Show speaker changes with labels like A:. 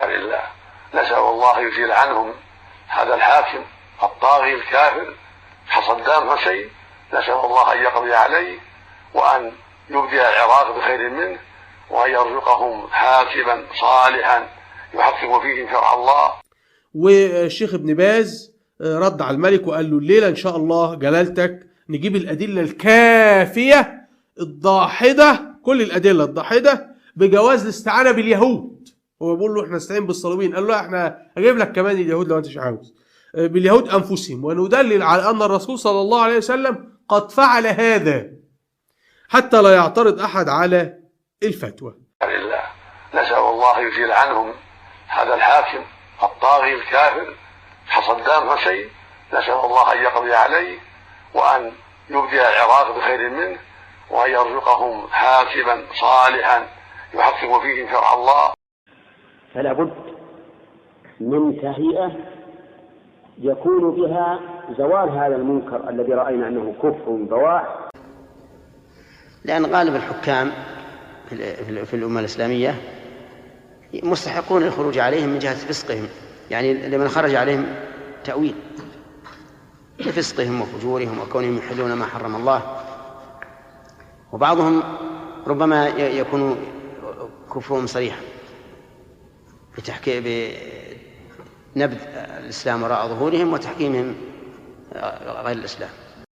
A: لله. نسأل الله يزيل عنهم هذا الحاكم الطاغي الكافر صدام حسين، نسأل الله أن يقضي عليه وأن يبدي العراق بخير منه، وأن يرزقهم حاكما صالحا يحكم فيهم شرع الله.
B: والشيخ ابن باز رد على الملك وقال له الليلة إن شاء الله جلالتك نجيب الأدلة الكافية الضاحدة، كل الأدلة الضاحدة بجواز الاستعانة باليهود. هو بيقول له احنا نستعين بالصليبيين، قال له احنا هجيب لك كمان اليهود لو انت مش عاوز، باليهود أنفسهم، وندلل على أن الرسول صلى الله عليه وسلم قد فعل هذا حتى لا يعترض أحد على الفتوى.
A: لله. نسأل الله يزيل عنهم هذا الحاكم الطاغي الكافر صدام حسين، نسأل الله أن يقضي عليه وأن يبدي العراق بخير منه، وأن يرزقهم حاكما صالحا يحكم فيهم شرع الله.
C: فلا بد من تهيئة يكون بها زوال هذا المنكر الذي رأينا أنه كفر بواح،
D: لأن غالب الحكام في الأمة الإسلامية مستحقون الخروج عليهم من جهة فسقهم، يعني لمن خرج عليهم تأويل لفسقهم وفجورهم وكونهم يحلون ما حرم الله، وبعضهم ربما يكون كفرهم صريحا بنبذ الإسلام وراء ظهورهم وتحكيمهم غير الإسلام.